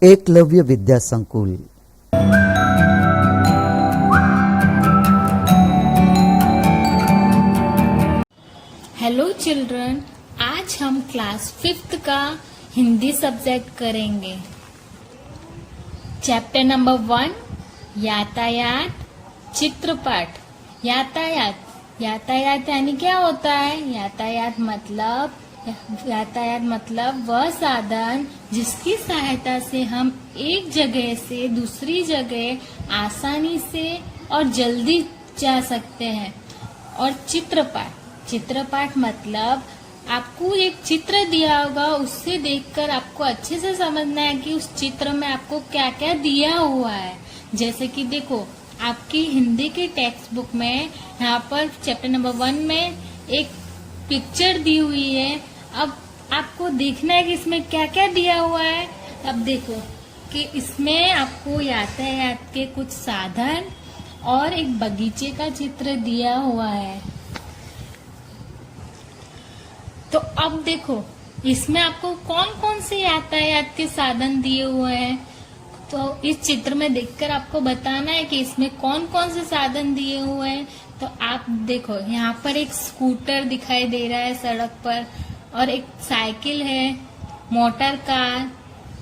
एकलव्य विद्या संकुल। Hello children, आज हम क्लास 5th का हिंदी सब्जेक्ट करेंगे। चैप्टर नंबर 1 यातायात चित्रपट। यातायात यानी क्या होता है? यातायात मतलब वह साधन जिसकी सहायता से हम एक जगह से दूसरी जगह आसानी से और जल्दी जा सकते हैं। और चित्रपट मतलब आपको एक चित्र दिया होगा, उससे देखकर आपको अच्छे से समझना है कि उस चित्र में आपको क्या क्या दिया हुआ है। जैसे कि देखो, आपकी हिंदी के टेक्स्ट बुक में यहाँ पर चैप्टर नंबर 1 में एक पिक्चर दी हुई है। अब आपको देखना है कि इसमें क्या क्या दिया हुआ है। अब देखो कि इसमें आपको यातायात के कुछ साधन और एक बगीचे का चित्र दिया हुआ है। तो अब देखो इसमें आपको कौन कौन से यातायात के साधन दिए हुए हैं, तो इस चित्र में देखकर आपको बताना है कि इसमें कौन कौन से साधन दिए हुए हैं। तो आप देखो, यहाँ पर एक स्कूटर दिखाई दे रहा है सड़क पर, और एक साइकिल है, मोटर कार।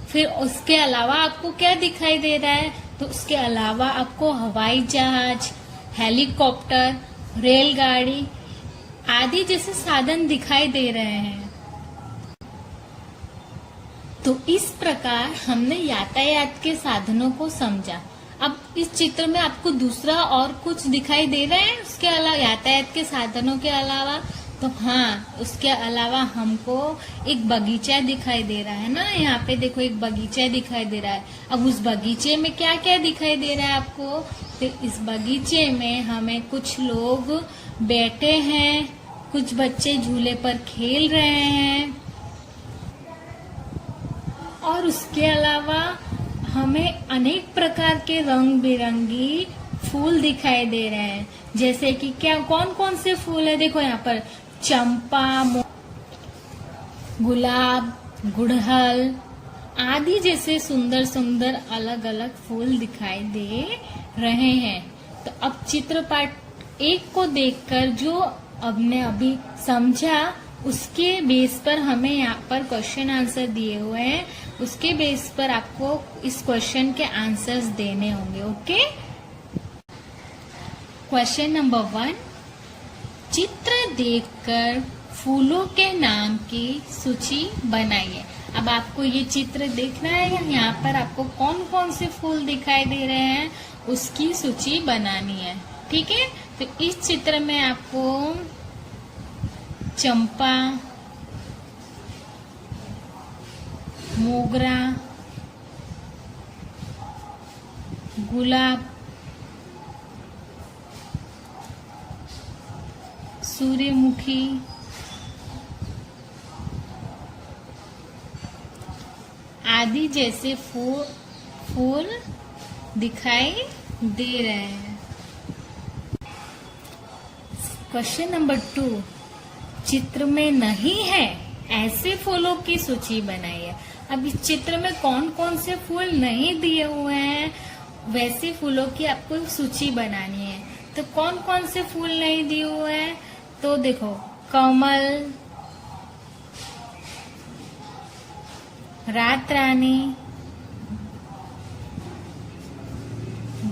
फिर उसके अलावा आपको क्या दिखाई दे रहा है? तो उसके अलावा आपको हवाई जहाज, हेलीकॉप्टर, रेलगाड़ी आदि जैसे साधन दिखाई दे रहे हैं। तो इस प्रकार हमने यातायात के साधनों को समझा। अब इस चित्र में आपको दूसरा और कुछ दिखाई दे रहा है उसके अलावा, यातायात के साधनों के अलावा? तो हाँ, उसके अलावा हमको एक बगीचा दिखाई दे रहा है ना। यहाँ पे देखो एक बगीचा दिखाई दे रहा है। अब उस बगीचे में क्या क्या दिखाई दे रहा है आपको? तो इस बगीचे में हमें कुछ लोग बैठे हैं, कुछ बच्चे झूले पर खेल रहे हैं, और उसके अलावा हमें अनेक प्रकार के रंग बिरंगी फूल दिखाई दे रहे हैं। जैसे कि क्या, कौन कौन से फूल है? देखो यहाँ पर चंपा, गुलाब, गुड़हल आदि जैसे सुंदर सुंदर अलग अलग फूल दिखाई दे रहे हैं। तो अब चित्रपट 1 को देखकर जो हमने अभी समझा, उसके बेस पर हमें यहाँ पर क्वेश्चन आंसर दिए हुए हैं। उसके बेस पर आपको इस क्वेश्चन के आंसर्स देने होंगे। ओके, क्वेश्चन नंबर 1, चित्र देखकर फूलों के नाम की सूची बनाइए। अब आपको ये चित्र देखना है, यहाँ पर आपको कौन कौन से फूल दिखाई दे रहे हैं उसकी सूची बनानी है। ठीक है, तो इस चित्र में आपको चंपा, मोगरा, गुलाब, सूर्यमुखी, आदि जैसे फूल दिखाई दे रहे हैं। क्वेश्चन नंबर 2, चित्र में नहीं है ऐसे फूलों की सूची बनाइए। अब इस चित्र में कौन कौन से फूल नहीं दिए हुए हैं, वैसे फूलों की आपको सूची बनानी है। तो कौन कौन से फूल नहीं दिए हुए हैं? तो देखो, कमल, रात रानी,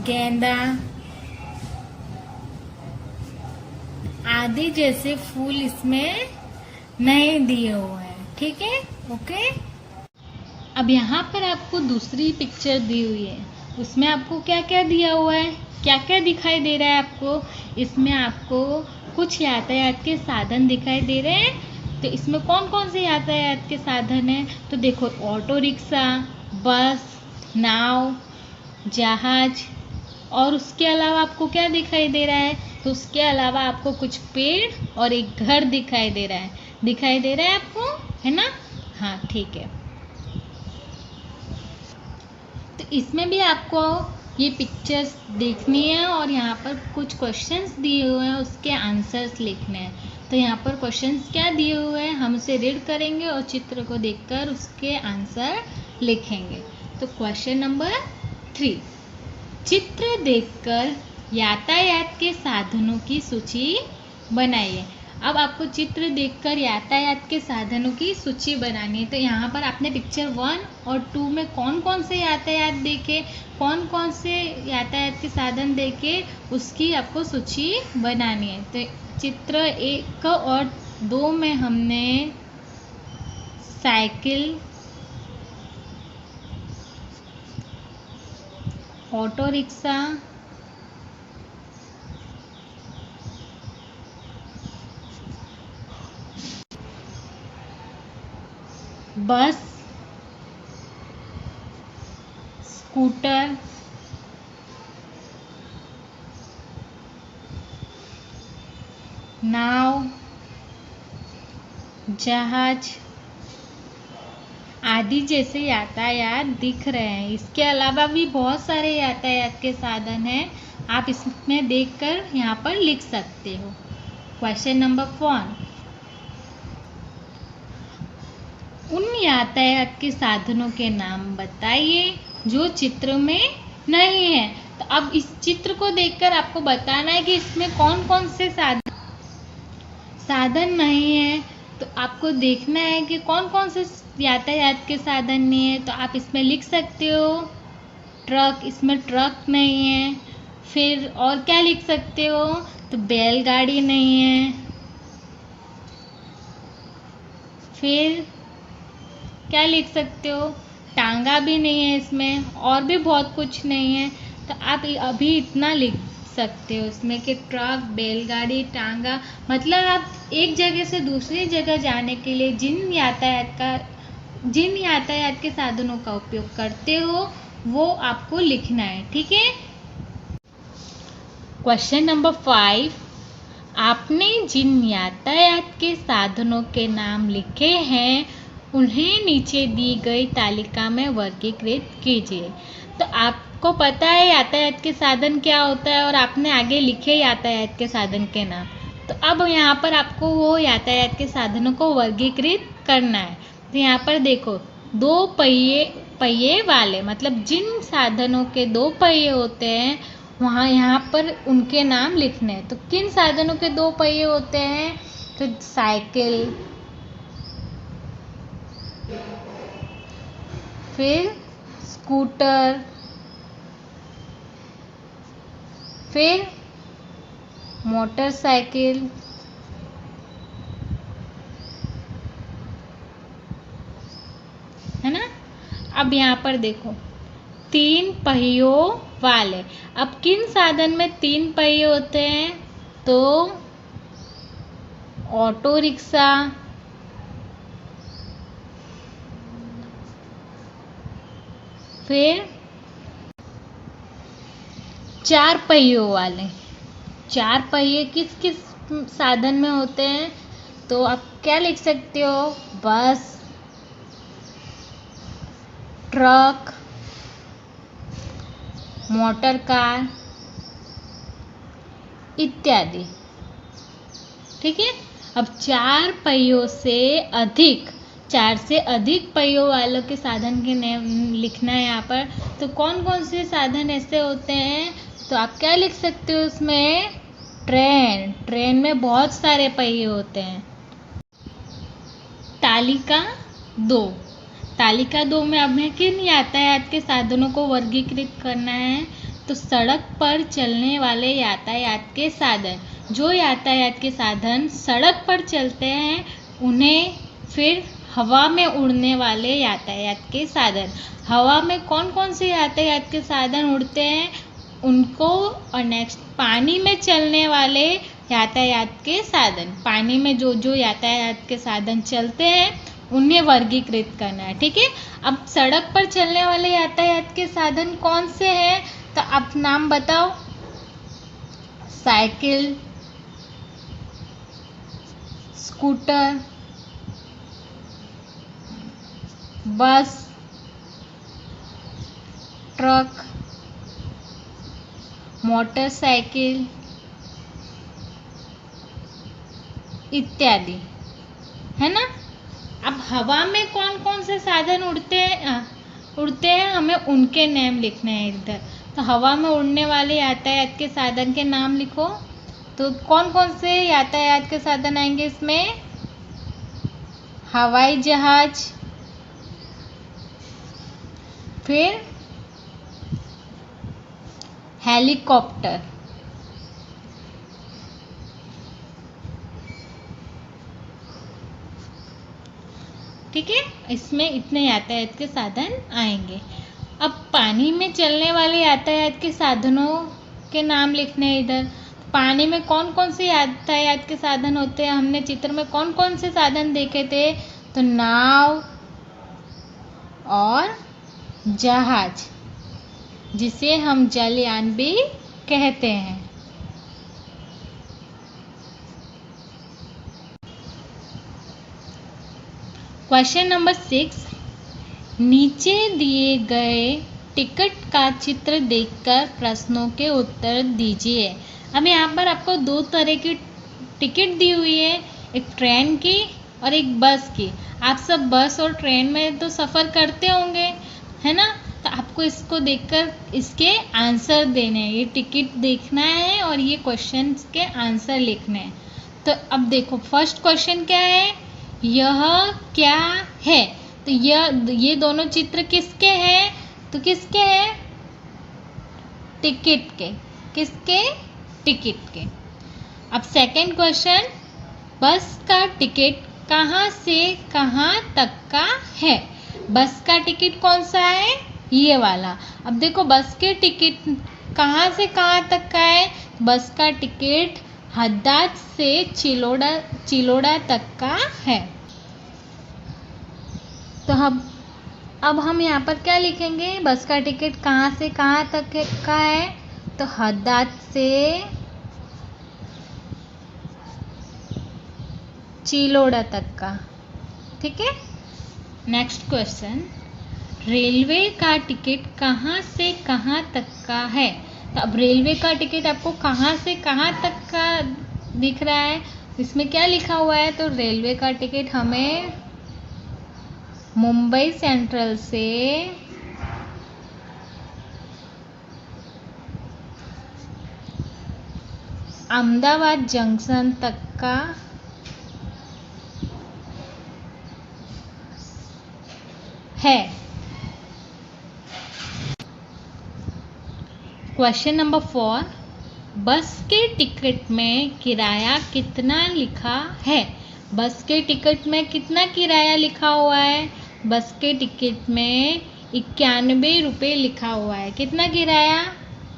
गेंदा आदि जैसे फूल इसमें नहीं दिए हुए हैं। ठीक है, ओके। अब यहाँ पर आपको दूसरी पिक्चर दी हुई है, उसमें आपको क्या क्या दिया हुआ है, क्या क्या दिखाई दे रहा है आपको? इसमें आपको कुछ यातायात के साधन दिखाई दे रहे हैं। तो इसमें कौन कौन से यातायात के साधन हैं? तो देखो, ऑटो रिक्शा, बस, नाव, जहाज, और उसके अलावा आपको क्या दिखाई दे रहा है? तो उसके अलावा आपको कुछ पेड़ और एक घर दिखाई दे रहा है आपको, है ना? हाँ, ठीक है। तो इसमें भी आपको ये पिक्चर्स देखनी है और यहाँ पर कुछ क्वेश्चंस दिए हुए हैं, उसके आंसर्स लिखने हैं। तो यहाँ पर क्वेश्चंस क्या दिए हुए हैं, हम उसे रीड करेंगे और चित्र को देखकर उसके आंसर लिखेंगे। तो क्वेश्चन नंबर 3, चित्र देखकर यातायात के साधनों की सूची बनाइए। अब आपको चित्र देखकर यातायात के साधनों की सूची बनानी है। तो यहाँ पर आपने पिक्चर 1 और 2 में कौन कौन से यातायात देखे, कौन कौन से यातायात के साधन देखे, उसकी आपको सूची बनानी है। तो चित्र 1 और 2 में हमने साइकिल, ऑटो रिक्शा, बस, स्कूटर, नाव, जहाज आदि जैसे यातायात दिख रहे हैं। इसके अलावा भी बहुत सारे यातायात के साधन हैं, आप इसमें देखकर यहाँ पर लिख सकते हो। क्वेश्चन नंबर 1, उन यातायात के साधनों के नाम बताइए जो चित्र में नहीं है। तो अब इस चित्र को देखकर आपको बताना है कि इसमें कौन कौन से साधन नहीं है। तो आपको देखना है कि कौन कौन से यातायात के साधन नहीं है। तो आप इसमें लिख सकते हो ट्रक, इसमें ट्रक नहीं है। फिर और क्या लिख सकते हो, तो बैलगाड़ी नहीं है। फिर क्या लिख सकते हो, टांगा भी नहीं है इसमें, और भी बहुत कुछ नहीं है। तो आप अभी इतना लिख सकते हो इसमें कि ट्रक, बैलगाड़ी, टांगा, मतलब आप एक जगह से दूसरी जगह जाने के लिए जिन यातायात के साधनों का उपयोग करते हो वो आपको लिखना है, ठीक है। क्वेश्चन नंबर 5, आपने जिन यातायात के साधनों के नाम लिखे हैं उन्हें नीचे दी गई तालिका में वर्गीकृत कीजिए। तो आपको पता है यातायात के साधन क्या होता है और आपने आगे लिखे यातायात के साधन के नाम। तो अब यहाँ पर आपको वो यातायात के साधनों को वर्गीकृत करना है। तो यहाँ पर देखो, 2 पहिए वाले, मतलब जिन साधनों के 2 पहिए होते हैं वहाँ यहाँ पर उनके नाम लिखने हैं। तो किन साधनों के 2 पहिए होते हैं, तो साइकिल, फिर स्कूटर, फिर मोटरसाइकिल, है ना। अब यहाँ पर देखो 3 पहियों वाले। अब किन साधन में 3 पहिए होते हैं, तो ऑटो रिक्शा, फिर 4 पहियों वाले। 4 पहिए किस किस साधन में होते हैं, तो आप क्या लिख सकते हो, बस, ट्रक, मोटर कार इत्यादि, ठीक है। अब 4 पहियों से अधिक, 4 से अधिक पहियों वालों के साधन के नाम लिखना है यहाँ पर। तो कौन कौन से साधन ऐसे होते हैं, तो आप क्या लिख सकते हो उसमें, ट्रेन में बहुत सारे पहिए होते हैं। तालिका 2 में हमें किन यातायात के साधनों को वर्गीकृत करना है, तो सड़क पर चलने वाले यातायात के साधन। जो यातायात के साधन सड़क पर चलते हैं उन्हें, फिर हवा में उड़ने वाले यातायात के साधन। हवा में कौन कौन से यातायात के साधन उड़ते हैं उनको, और नेक्स्ट पानी में चलने वाले यातायात के साधन। पानी में जो जो यातायात के साधन चलते हैं उन्हें वर्गीकृत करना है, ठीक है। अब सड़क पर चलने वाले यातायात के साधन कौन से हैं, तो आप नाम बताओ, साइकिल, स्कूटर, बस, ट्रक, मोटरसाइकिल इत्यादि, है ना। अब हवा में कौन कौन से साधन उड़ते हैं, उड़ते हैं, हमें उनके नाम लिखने हैं इधर। तो हवा में उड़ने वाले यातायात के साधन के नाम लिखो। तो कौन कौन से यातायात के साधन आएंगे इसमें? हवाई जहाज, फिर हेलीकॉप्टर, ठीक है। इसमें इतने यातायात के साधन आएंगे। अब पानी में चलने वाले यातायात के साधनों के नाम लिखने हैं इधर। पानी में कौन कौन से यातायात के साधन होते हैं? हमने चित्र में कौन कौन से साधन देखे थे? तो नाव और जहाज, जिसे हम जलयान भी कहते हैं। क्वेश्चन नंबर 6, नीचे दिए गए टिकट का चित्र देखकर प्रश्नों के उत्तर दीजिए। अब यहाँ पर आपको दो तरह की टिकट दी हुई है, एक ट्रेन की और एक बस की। आप सब बस और ट्रेन में तो सफ़र करते होंगे, है ना? तो आपको इसको देखकर इसके आंसर देने हैं। ये टिकट देखना है और ये क्वेश्चन के आंसर लिखने हैं। तो अब देखो, फर्स्ट क्वेश्चन क्या है? यह क्या है? तो ये दोनों चित्र किसके हैं? तो किसके हैं? टिकट के। किसके? टिकट के। अब सेकंड क्वेश्चन, बस का टिकट कहाँ से कहाँ तक का है? बस का टिकट कौन सा है? ये वाला। अब देखो, बस के टिकट कहाँ से कहाँ तक का है? बस का टिकट हद्दाद से चिलोड़ा तक का है। तो अब हम यहाँ पर क्या लिखेंगे? बस का टिकट कहाँ से कहाँ तक का है? तो हद्दाद से चिलोड़ा तक का, ठीक है। नेक्स्ट क्वेश्चन, रेलवे का टिकट कहाँ से कहाँ तक का है? तो अब रेलवे का टिकट आपको कहाँ से कहाँ तक का दिख रहा है? इसमें क्या लिखा हुआ है? तो रेलवे का टिकट हमें मुंबई सेंट्रल से अहमदाबाद जंक्शन तक का है। क्वेश्चन नंबर 4, बस के टिकट में किराया कितना लिखा है? बस के टिकट में कितना किराया लिखा हुआ है? बस के टिकट में 91 रुपये लिखा हुआ है। कितना किराया?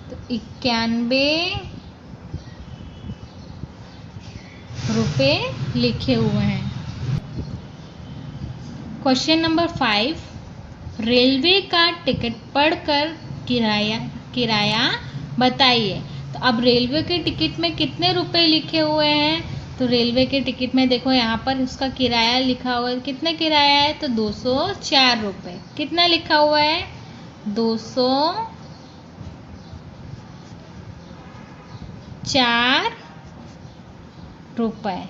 तो 91 रुपये लिखे हुए हैं। क्वेश्चन नंबर 5, रेलवे का टिकट पढ़कर किराया बताइए। तो अब रेलवे के टिकट में कितने रुपए लिखे हुए हैं? तो रेलवे के टिकट में देखो, यहाँ पर उसका किराया लिखा हुआ है। कितना किराया है? तो 204 रुपये। कितना लिखा हुआ है? 204 रुपये।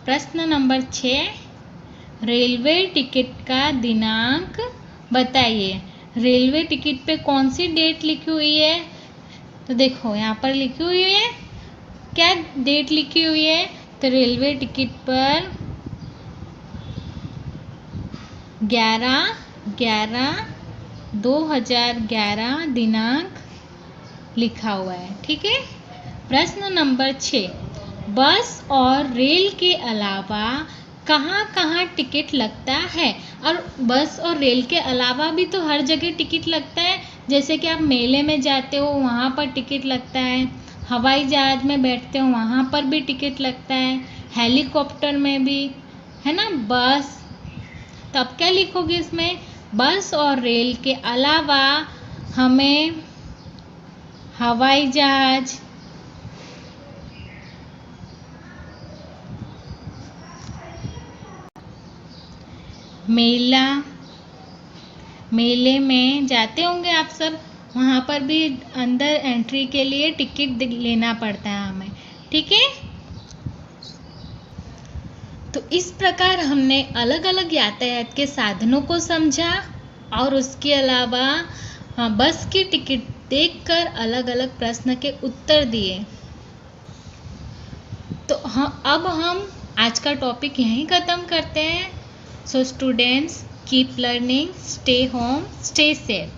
प्रश्न नंबर 6, रेलवे टिकट का दिनांक बताइए। रेलवे टिकट पे कौन सी डेट लिखी हुई है? तो देखो, यहाँ पर लिखी हुई है, क्या डेट लिखी हुई है? तो रेलवे टिकट पर 11/11/2011 दिनांक लिखा हुआ है, ठीक है। प्रश्न नंबर 6, बस और रेल के अलावा कहाँ कहाँ टिकट लगता है? और बस और रेल के अलावा भी तो हर जगह टिकट लगता है। जैसे कि आप मेले में जाते हो, वहाँ पर टिकट लगता है। हवाई जहाज में बैठते हो, वहाँ पर भी टिकट लगता है। हेलीकॉप्टर में भी, है ना। बस, तो अब क्या लिखोगे इसमें? बस और रेल के अलावा हमें हवाई जहाज, मेले में जाते होंगे आप सब, वहाँ पर भी अंदर एंट्री के लिए टिकट लेना पड़ता है हमें, ठीक है। तो इस प्रकार हमने अलग अलग यातायात के साधनों को समझा और उसके अलावा बस की टिकट देखकर अलग अलग प्रश्न के उत्तर दिए। तो अब हम आज का टॉपिक यहीं ख़त्म करते हैं। So students, keep learning, stay home, stay safe.